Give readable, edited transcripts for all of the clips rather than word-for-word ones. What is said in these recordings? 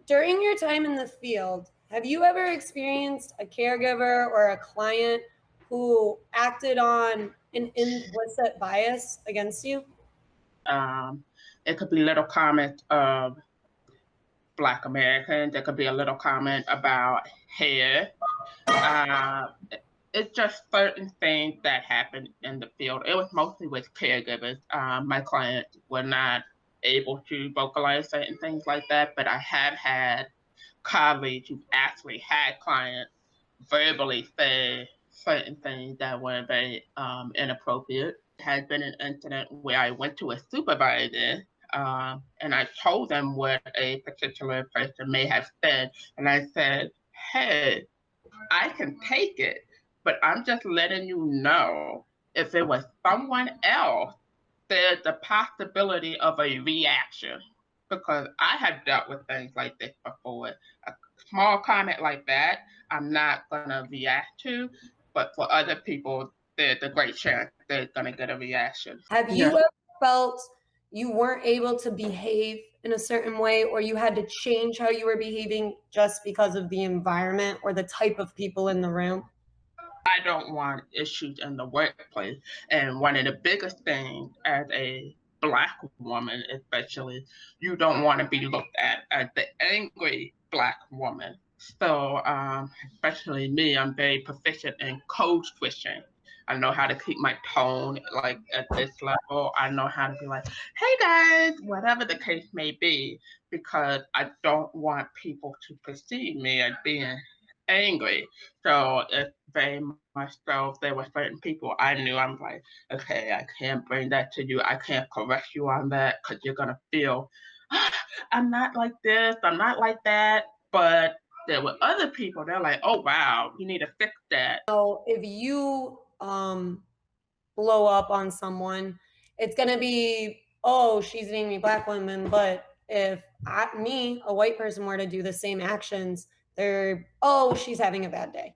During your time in the field, have you ever experienced a caregiver or a client who acted on an implicit bias against you? It could be little comments of Black Americans. It could be a little comment about hair. Uh, it's just certain things that happen in the field. It was mostly with caregivers. My clients were not able to vocalize certain things like that, but I have had colleagues who actually had clients verbally say certain things that were very inappropriate. Had been an incident where I went to a supervisor and I told them what a particular person may have said, and I said, "Hey, I can take it, but I'm just letting you know if it was someone else, there's the possibility of a reaction because I have dealt with things like this before. A small comment like that, I'm not gonna react to, but for other people, there's a great chance they're gonna get a reaction." Have you ever felt you weren't able to behave in a certain way, or you had to change how you were behaving just because of the environment or the type of people in the room? I don't want issues in the workplace. And one of the biggest things as a Black woman, especially, you don't want to be looked at as the angry Black woman. So, especially me, I'm very proficient in code switching. I know how to keep my tone like at this level. I know how to be like, "Hey guys," whatever the case may be, because I don't want people to perceive me as being angry. So it's very much so if there were certain people I knew, I'm like, okay, I can't bring that to you. I can't correct you on that because you're gonna feel I'm not like this, I'm not like that. But there were other people, they're like, oh wow, you need to fix that. So if you blow up on someone, it's gonna be, oh, she's an angry Black woman. But if me, a white person, were to do the same actions, they're, oh, she's having a bad day.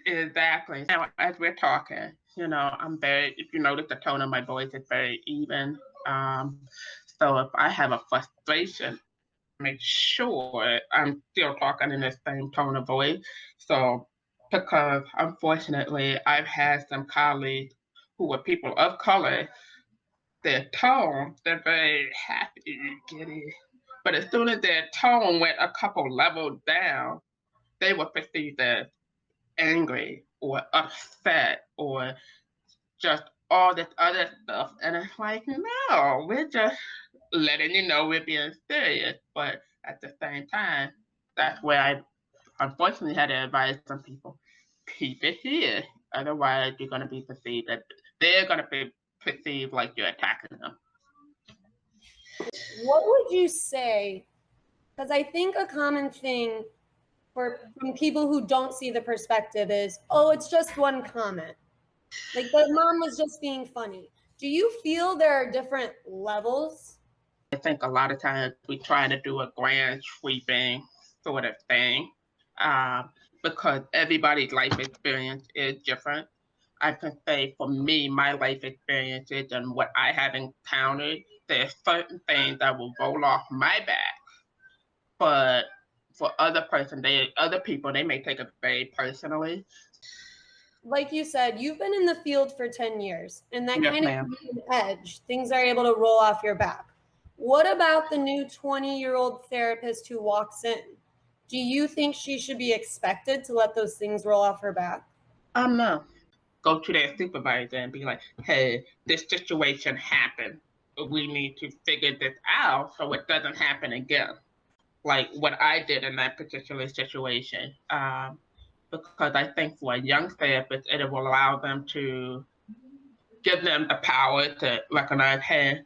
Exactly. Now, as we're talking, I'm very, if you notice the tone of my voice is very even. Um, so if I have a frustration, make sure I'm still talking in the same tone of voice. So, because unfortunately, I've had some colleagues who were people of color, their tone, they're very happy, giddy. But as soon as their tone went a couple levels down, they were perceived as angry or upset or just all this other stuff. And it's like, no, we're just letting you know we're being serious. But at the same time, that's where I unfortunately had to advise some people, keep it here. Otherwise, you're going to be perceived that they're going to be perceived like you're attacking them. What would you say? Because I think a common thing from people who don't see the perspective is, oh, it's just one comment. Like the mom was just being funny. Do you feel there are different levels? I think a lot of times we try to do a grand sweeping sort of thing because everybody's life experience is different. I can say for me, my life experiences and what I have encountered, there's certain things that will roll off my back, but for other people, they may take it very personally. Like you said, you've been in the field for 10 years, and that Yes, kind of ma'am. gives you an edge. Things are able to roll off your back. What about the new 20-year-old therapist who walks in? Do you think she should be expected to let those things roll off her back? No. Go to their supervisor and be like, hey, this situation happened. We need to figure this out so it doesn't happen again. Like what I did in that particular situation. Because I think for a young therapist, it will allow them to give them the power to recognize, hey,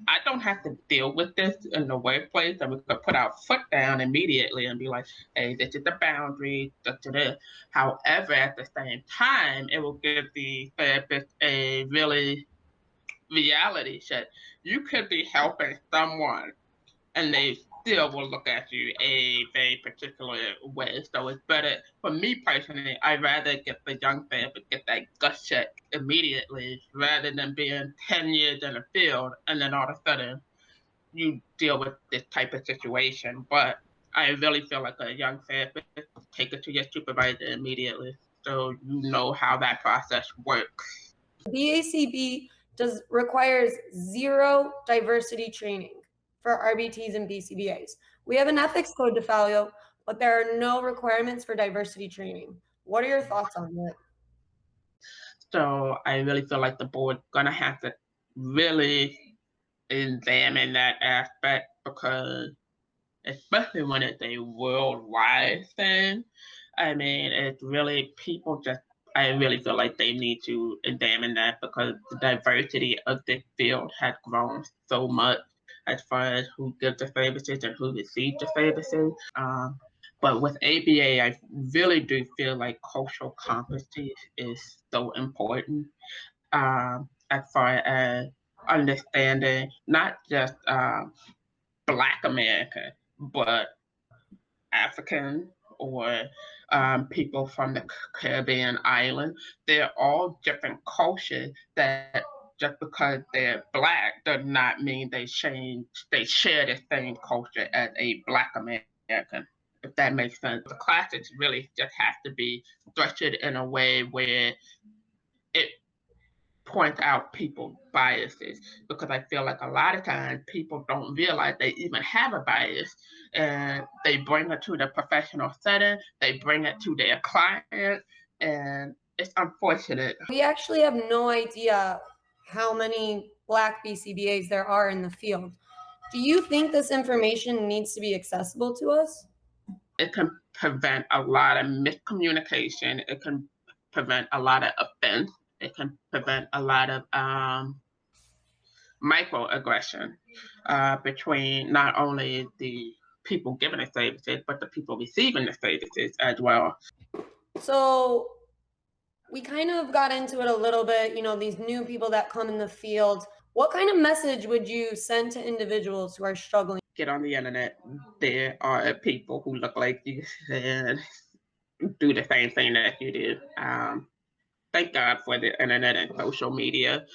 I don't have to deal with this in the workplace, and we could put our foot down immediately and be like, hey, this is the boundary, da. However, at the same time, it will give the therapist a really reality check. You could be helping someone and they still will look at you a very particular way. So it's better for me personally. I'd rather get the young therapist get that gut check immediately rather than being 10 years in the field and then all of a sudden you deal with this type of situation. But I really feel like a young therapist, take it to your supervisor immediately so you know how that process works. BACB requires zero diversity training for RBTs and BCBAs. We have an ethics code to follow, but there are no requirements for diversity training. What are your thoughts on that? So I really feel like the board's gonna have to really examine that aspect because especially when it's a worldwide thing. I mean, it's really people just. I really feel like they need to examine that because the diversity of the field has grown so much as far as who gives the services and who receives the services. But with ABA, I really do feel like cultural competency is so important as far as understanding not just Black American, but African or people from the Caribbean island. They're all different cultures that just because they're Black does not mean they share the same culture as a Black American. If that makes sense. The classes really just have to be structured in a way where it point out people's biases because I feel like a lot of times people don't realize they even have a bias and they bring it to the professional setting, they bring it to their client, and it's unfortunate. We actually have no idea how many Black BCBAs there are in the field. Do you think this information needs to be accessible to us? It can prevent a lot of miscommunication, it can prevent a lot of offense, it can prevent a lot of microaggression between not only the people giving the services, but the people receiving the services as well. So we kind of got into it a little bit, these new people that come in the field. What kind of message would you send to individuals who are struggling? Get on the internet. There are people who look like you and do the same thing that you do. Thank God for the internet and social media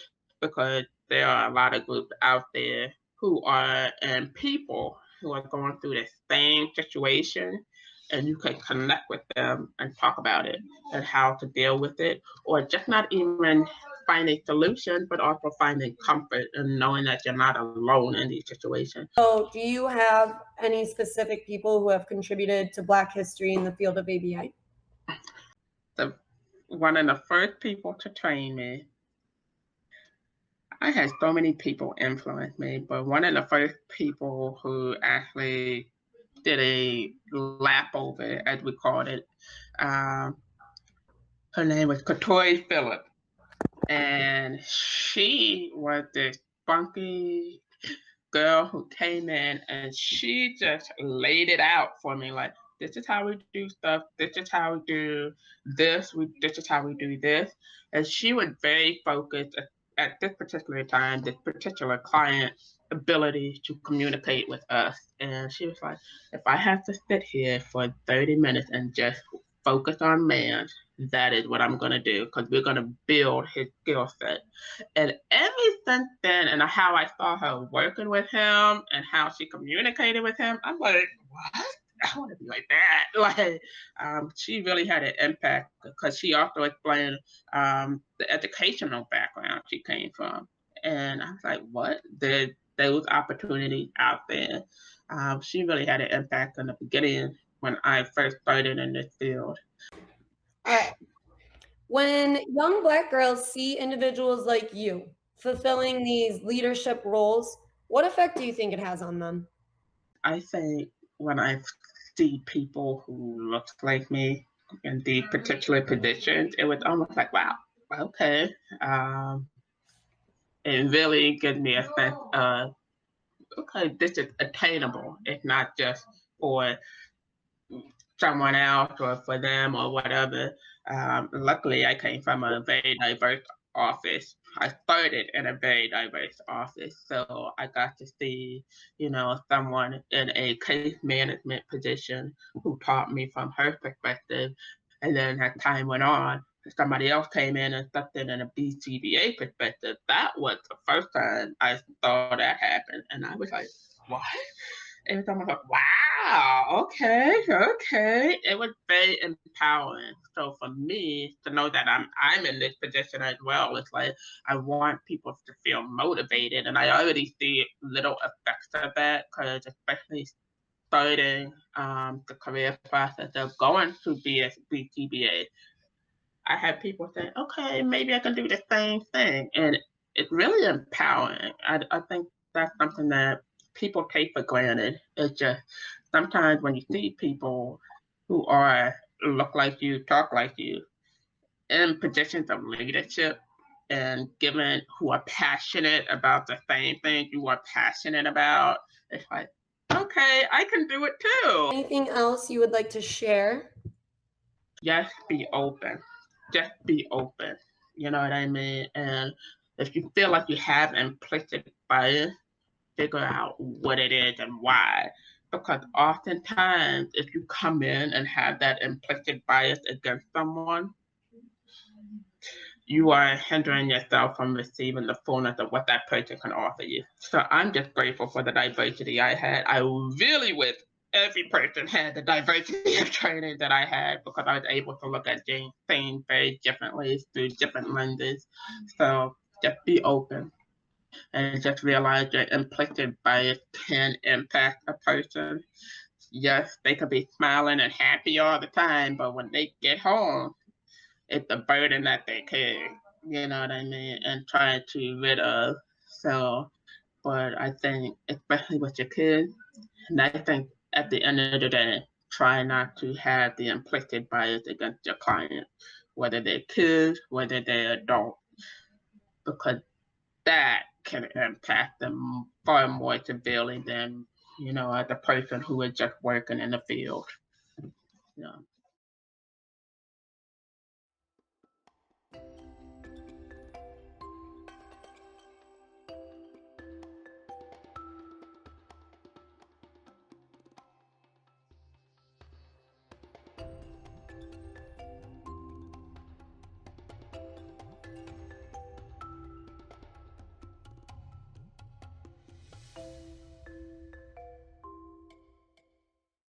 because there are a lot of groups out there who are and people who are going through the same situation and you can connect with them and talk about it and how to deal with it or just not even find a solution but also finding comfort and knowing that you're not alone in these situations. So do you have any specific people who have contributed to Black history in the field of ABA? One of the first people to train me, I had so many people influence me, but one of the first people who actually did a lap over, as we called it, her name was Katori Phillip. And she was this funky girl who came in and she just laid it out for me like, this is how we do stuff, this is how we do this, this is how we do this. And she was very focused at this particular time, this particular client's ability to communicate with us. And she was like, if I have to sit here for 30 minutes and just focus on man, that is what I'm going to do because we're going to build his skill set. And ever since then, and how I saw her working with him and how she communicated with him, I'm like, what? I want to be like that. Like, she really had an impact because she also explained the educational background she came from. And I was like, what? Those opportunities out there. She really had an impact in the beginning when I first started in this field. All right. When young Black girls see individuals like you fulfilling these leadership roles, what effect do you think it has on them? I think when I see people who look like me in these particular positions, it was almost like, wow, okay. It really gives me a sense of, okay, this is attainable. It's not just for someone else or for them or whatever. Luckily, I came from a very diverse office. I started in a very diverse office, so I got to see, someone in a case management position who taught me from her perspective. And then as time went on, somebody else came in and stepped in a BCBA perspective. That was the first time I saw that happen. And I was like, what? every time I thought, wow, okay. It was very empowering. So for me to know that I'm in this position as well, it's like I want people to feel motivated, and I already see little effects of that because especially starting the career process of going to DTBS, I had people say, okay, maybe I can do the same thing. And it's really empowering. I think that's something that people take for granted. It's just sometimes when you see people who are look like you, talk like you, in positions of leadership and given who are passionate about the same thing you are passionate about, it's like, okay, I can do it too. Anything else you would like to share? Just be open. Just be open. You know what I mean? And if you feel like you have implicit bias, figure out what it is and why. Because oftentimes, if you come in and have that implicit bias against someone, you are hindering yourself from receiving the fullness of what that person can offer you. So I'm just grateful for the diversity I had. I really wish every person had the diversity of training that I had because I was able to look at things very differently through different lenses. So just be open and just realize that implicit bias can impact a person. Yes, they could be smiling and happy all the time, but when they get home, it's a burden that they carry, you know what I mean, and try to rid of. So, but I think, especially with your kids, and I think at the end of the day, try not to have the implicit bias against your client, whether they're kids, whether they're adults, because that can impact them far more severely than, the person who is just working in the field. Yeah.